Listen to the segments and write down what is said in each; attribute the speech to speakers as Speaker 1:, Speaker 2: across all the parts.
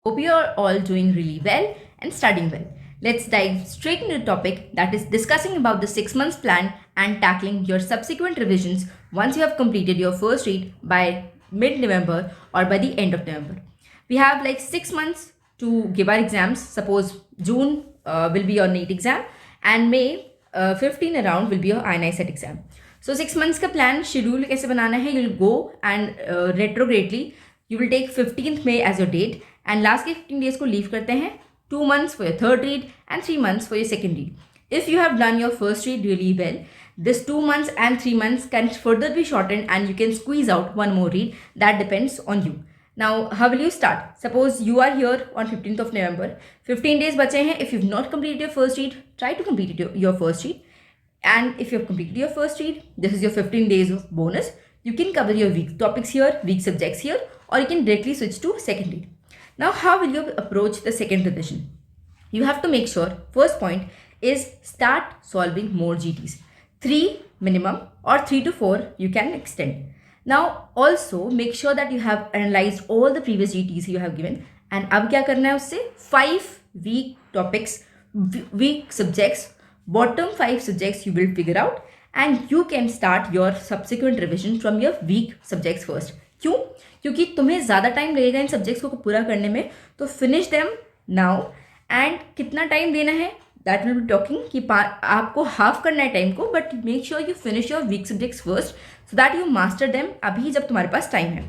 Speaker 1: Hope you are all doing really well and studying well. Let's dive straight into the topic, that is discussing about the 6 months plan and tackling your subsequent revisions once you have completed your first read by mid-November or by the end of November. We have like 6 months to give our exams. Suppose June will be your NEET exam and May 15 around will be your INI set exam. So 6 months का plan schedule कैसे बनाना है? You will go and retrogradely you will take 15th May as your date and last के 15 days को leave करते हैं. 2 months for your third read and 3 months for your second read. If you have done your first read really well, this 2 months and 3 months can further be shortened and you can squeeze out one more read. That depends on you. Now, how will you start? Suppose you are here on 15th of November. 15 days बचे हैं. If you've not completed your first read, try to complete your first read. And if you've completed your first read, this is your 15 days of bonus. You can cover your weak topics here, weak subjects here, or you can directly switch to second read. Now, how will you approach the second revision? You have to make sure, first point is start solving more GTs. 3 minimum or 3 to 4 you can extend. Now, also make sure that you have analyzed all the previous GTs you have given. And अब क्या करना है उससे? 5 weak topics, weak subjects, bottom 5 subjects you will figure out and you can start your subsequent revision from your weak subjects first. क्यों? क्योंकि तुम्हें ज़्यादा time लगेगा इन सब्जेक्ट्स को पूरा करने में, तो फिनिश देम नाउ. एंड कितना टाइम देना है दैट विल बी टॉकिंग कि आपको हाफ करना है टाइम को, but make sure you finish your weak subjects first so that you master them अभी जब तुम्हारे पास टाइम है.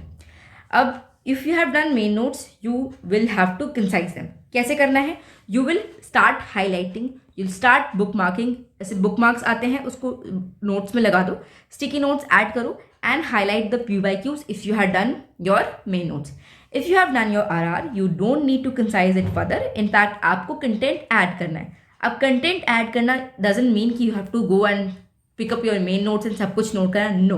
Speaker 1: अब if you have done main notes you will have to concise them. कैसे करना है? You will start highlighting, you will start bookmarking. ऐसे बुक मार्क्स आते हैं उसको नोट्स में लगा दो, स्टिकी नोट्स ऐड करो and highlight the PYQs if you had done your main notes. If you have done your RR, you don't need to concise it further. In fact, आपको content add करना है. अब content add करना doesn't mean कि you have to go and pick up your main notes and सब कुछ note करना. No.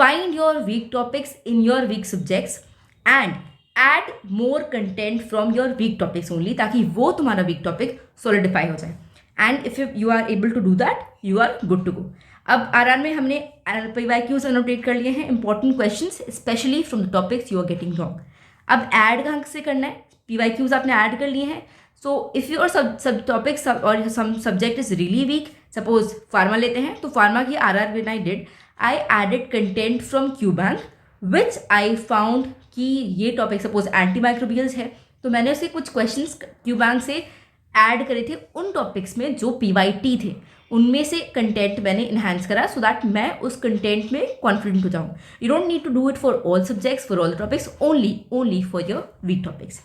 Speaker 1: Find your weak topics in your weak subjects and add more content from your weak topics only ताकि वो तुम्हारा weak topic solidify हो जाए. And if you are able to do that, you are good to go. अब RR में हमने PYQs annotate कर लिए हैं, important questions specially from the topics you are getting wrong. अब ऐड कहाँ से करना है? PYQs आपने ऐड कर लिए हैं. So if your sub topics और some subject is really weak, suppose pharma लेते हैं तो फार्मा की आरआर when I did I added content from Q bank which I found कि ये टॉपिक सपोज एंटी माइक्रोबियल्स है तो मैंने उसके कुछ क्वेश्चन क्यू बैंक से ऐड करे थे उन टॉपिक्स में जो PYT थे, उनमें से कंटेंट मैंने इन्हांस करा सो दैट मैं उस कंटेंट में कॉन्फिडेंट हो जाऊँ. You don't need to do it for all subjects, for all the topics, only for your weak topics.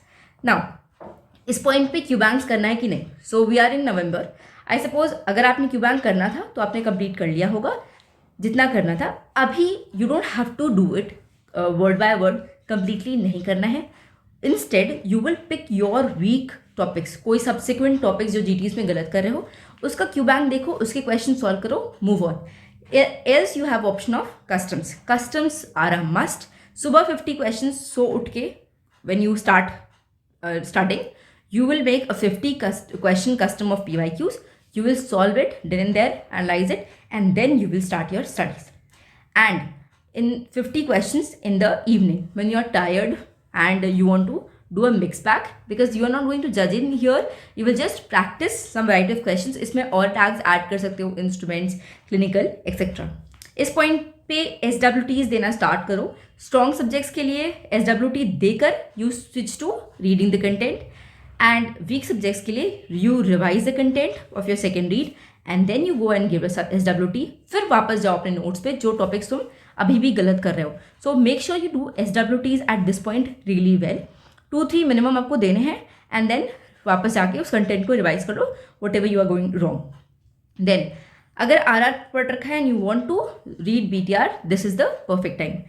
Speaker 1: Now इस पॉइंट पे क्यू बैंक्स करना है कि नहीं? So we are in November. I suppose अगर आपने क्यू बैंक करना था तो आपने कंप्लीट कर लिया होगा जितना करना था. अभी you don't have to do it word by word, completely नहीं करना है. Instead you will pick your weak topics, कोई सब्सिक्वेंट टॉपिक्स जो GTs में गलत कर रहे हो उसका क्यू बैंक देखो, उसके क्वेश्चन सॉल्व करो, move on. Else you have option of customs are a must. सुबह 50 क्वेश्चन सो उठ के when you starting you will make a 50 question custom of PYQs. You will solve it then and there, analyze it, and then you will start your studies. And in 50 questions in the evening when you are tired and you want to do a mix pack, because you are not going to judge in here, you will just practice some variety of questions. इसमें और tags add कर सकते हो, instruments, clinical, etc. इस point पे SWTs देना start करो. Strong subjects के लिए SWT देकर you switch to reading the content. And weak subjects के लिए you revise the content of your second read and then you go and give a SWT. फिर वापस जाओ अपने notes पे जो topics तुम अभी भी गलत कर रहे हो. So make sure you do SWTs at this point really well. 2-3 minimum आपको देने हैं and then वापस जाके उस content को revise करो whatever you are going wrong. Then अगर RR पढ़ रखा है and you want to read BTR, this is the perfect time.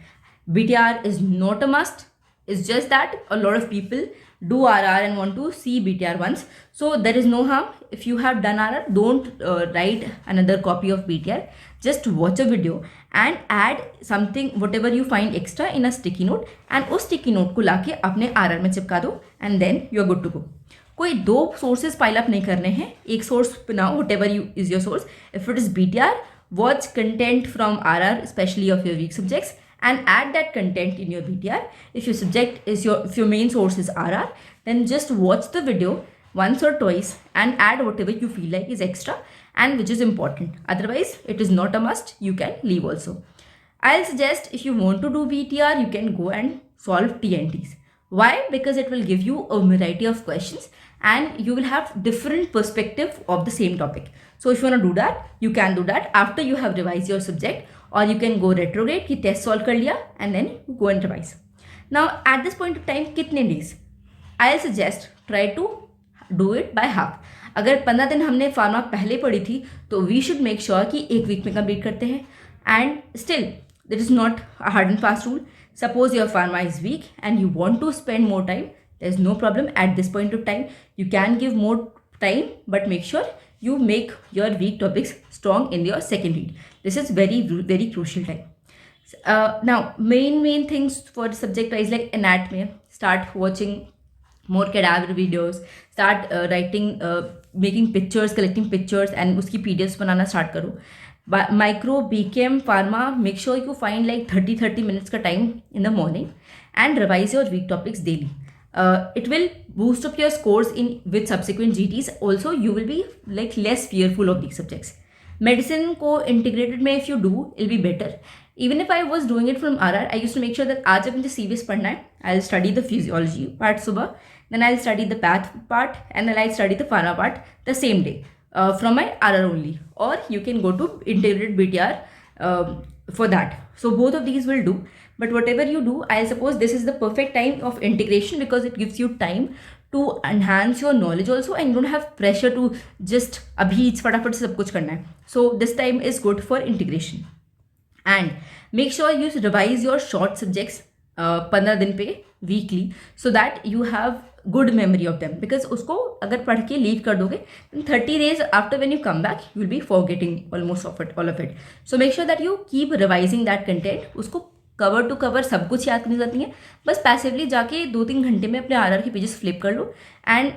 Speaker 1: BTR is not a must. It's just that a lot of people do RR and want to see BTR once. So there is no harm. If you have done RR, don't write another copy of BTR. Just watch a video and add something, whatever you find extra in a sticky note. And उस sticky note को लाके अपने RR में चिपका दो and then you are good to go. कोई 2 sources pile up नहीं करने हैं. एक source बनाओ, whatever is your source. If it is BTR, watch content from RR, especially of your weak subjects. and add that content in your BTR. If your main source is RR, then just watch the video once or twice and add whatever you feel like is extra and which is important. Otherwise, it is not a must. You can leave also. I'll suggest if you want to do BTR, you can go and solve TNTs. Why? Because it will give you a variety of questions and you will have different perspective of the same topic. So if you want to do that, you can do that after you have revised your subject, or you can go retrograde ki test solve kar liya and then you go and revise. Now at this point of time, kitne days? I'll suggest try to do it by half. अगर 15 दिन हमने pharma पहले पढ़ी थी तो we should make sure कि एक week में कंप्लीट करते हैं. And still that is not a hard and fast rule. Suppose your pharma is weak and you want to spend more time, there's no problem at this point of time. You can give more time, but make sure you make your weak topics strong in your second read. This is very, very crucial time. Now, main things for subject wise like anatomy, start watching more cadaver videos, start writing, making pictures, collecting pictures and उसकी PDFs बनाना start करो. Micro, BChem, Pharma, make sure you find like 30 minutes ka time in the morning and revise your weak topics daily. It will boost up your scores with subsequent GTs. Also, you will be like less fearful of these subjects. Medicine ko integrated में if you do, it'll be better. Even if I was doing it from RR, I used to make sure that आज जब मुझे CVS पढ़ना है, I'll study the physiology part सुबह, then I'll study the path part, and then I'll study the pharma part the same day. From my RR only, or you can go to integrated BTR for that. So both of these will do, but whatever you do, I suppose this is the perfect time of integration because it gives you time to enhance your knowledge also and you don't have pressure to just abhi फटाफट से सब कुछ करना है. So this time is good for integration. And make sure you revise your short subjects 15 दिन पे weekly so that you have good memory of them, because उसको अगर पढ़ के लीव कर दोगे then 30 days after when you come back you will be forgetting almost all of it. So make sure that you keep revising that content. उसको cover to cover सब कुछ याद करनी जाती है, बस पैसिवली जाके 2-3 घंटे में अपने RR के पेजेस फ्लिप कर लो and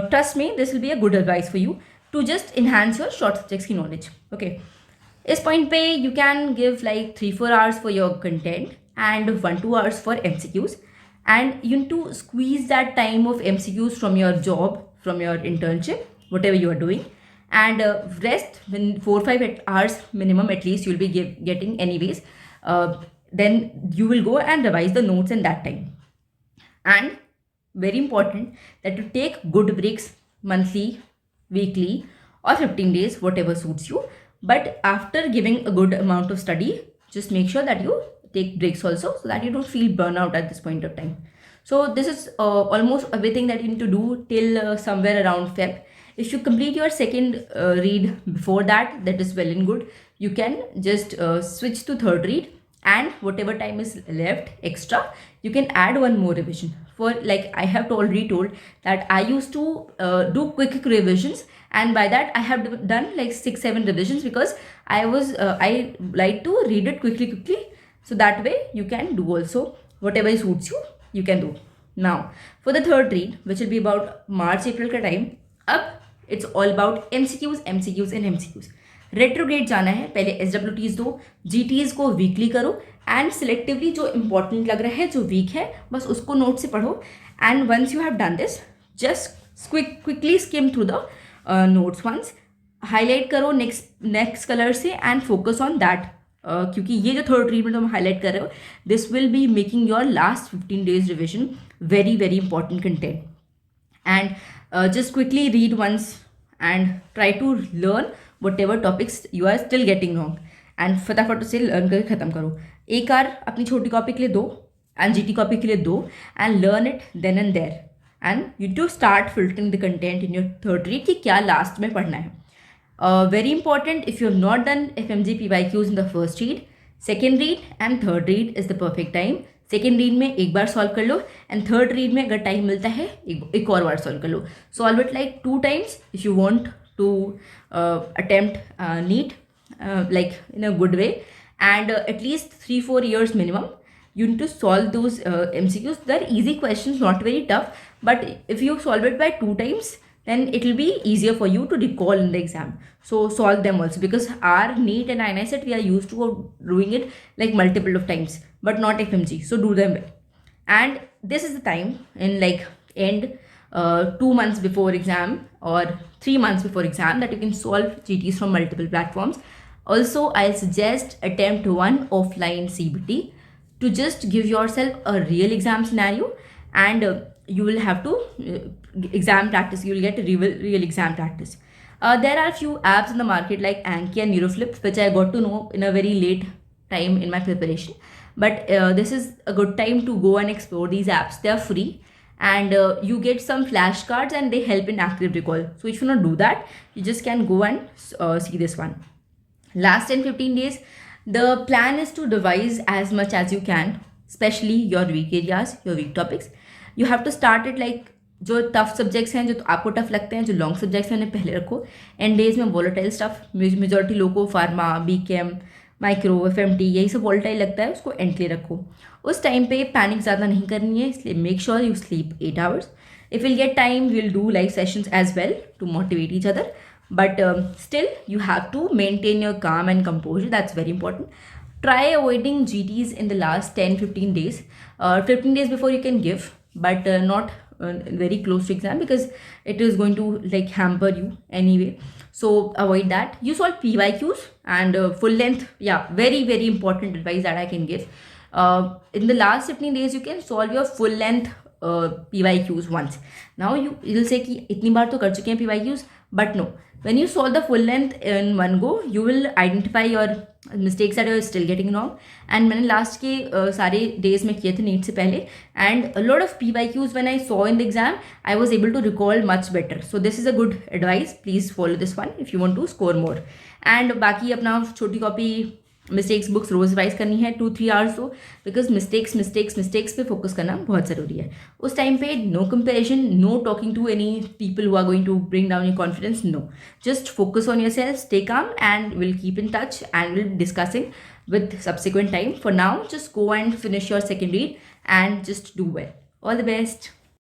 Speaker 1: trust me this will be a good advice for you to just enhance your short subjects की नॉलेज. ओके, इस पॉइंट पे you can give like 3-4 hours for your content and 1-2 hours for MCQs, and you need to squeeze that time of MCQs from your job, from your internship, whatever you are doing, and rest when 4-5 hours minimum at least you'll be getting anyways. Then you will go and revise the notes in that time. And very important that you take good breaks monthly, weekly or 15 days, whatever suits you. But after giving a good amount of study, just make sure that you take breaks also so that you don't feel burnout at this point of time. So this is almost everything that you need to do till somewhere around Feb. If you complete your second read before that, that is well and good. You can just switch to third read, and whatever time is left extra, you can add one more revision. For like I have already told that I used to do quick revisions, and by that I have done like 6-7 revisions because I like to read it quickly. So that way you can do also whatever suits you, you can do. Now for the third read, which will be about March-April का time, अब it's all about MCQs and MCQs. Retrograde जाना है, पहले SWTs दो, GTs को weekly करो and selectively जो important लग रहा है, जो weak है, बस उसको note से पढ़ो. And once you have done this, just quickly skim through the notes once, highlight करो next color से and focus on that. क्योंकि ये जो थर्ड रीड में तुम हाईलाइट कर रहे हो, this will be making your last 15 days revision very very important content. And just quickly read once and try to learn whatever topics you are still getting wrong, and फटाफट उसे learn करके ख़त्म करो. एक बार अपनी छोटी copy के लिए दो एंड GT कॉपी के लिए दो and learn it then and there, and you to start filtering the content in your third read कि क्या लास्ट में पढ़ना है. Very important, if you have not done FMG PYQs in the first read, second read and third read is the perfect time. Second read में एक बार solve कर लो and third read में अगर time मिलता है एक और बार solve कर लो. Solve it like 2 times if you want to attempt NEET like in a good way, and at least 3-4 years minimum. You need to solve those MCQs. They're easy questions, not very tough, but if you solve it by 2 times, then it will be easier for you to recall in the exam. So solve them also, because our NEET and INISET, we are used to doing it like multiple of times, but not FMG. So do them well. And this is the time in like end 2 months before exam or 3 months before exam that you can solve GTs from multiple platforms. Also, I'll suggest attempt one offline CBT to just give yourself a real exam scenario, and you will have to exam practice. You will get real exam practice. There are a few apps in the market like Anki and Neuroflip, which I got to know in a very late time in my preparation. But this is a good time to go and explore these apps. They are free, and you get some flashcards and they help in active recall. So if you not do that, you just can go and see this one. Last 10-15 days, the plan is to revise as much as you can, especially your weak areas, your weak topics. You have to start it like जो tough subjects हैं, जो आपको tough लगते हैं, जो long subjects हैं, उन्हें पहले रखो. एंड डेज में वॉलेटाइल स्टफ, मेजॉरिटी लोगों को फार्मा, बीकेएम, माइक्रो, एफएमटी यही सब वॉलेटाइल लगता है, उसको एंड के लिए रखो. उस टाइम पे पैनिक ज़्यादा नहीं करनी है, इसलिए make sure you sleep 8 hours. If we'll get time, we'll do live sessions as well to motivate each other. But still, you have to maintain your calm and composure. That's very important. Try avoiding GTs in the last 10-15 days. 15 days before you can give, but not very close to exam, because it is going to like hamper you anyway. So avoid that. You solve PYQs and full length. Yeah, very important advice that I can give. In the last 15 days, you can solve your full length PYQs once. Now you'll say कि इतनी बार तो कर चुके हैं PYQs, but no. When you solve the full length in one go, you will identify your mistakes that you are still getting wrong. And मैंने last के सारे days में किए थे NEET से पहले, and a lot of PYQs when I saw in the exam, I was able to recall much better. So this is a good advice. Please follow this one if you want to score more. And बाकी अपना छोटी copy mistakes books रोज revise करनी है 2-3 hours तो, because mistakes पे focus करना बहुत ज़रूरी है. उस टाइम पे no comparison, no talking to any people who are going to bring down your confidence. No, just focus on yourself, stay calm, and will keep in touch and will discussing with subsequent time. For now, just go and finish your second read and just do well. All the best.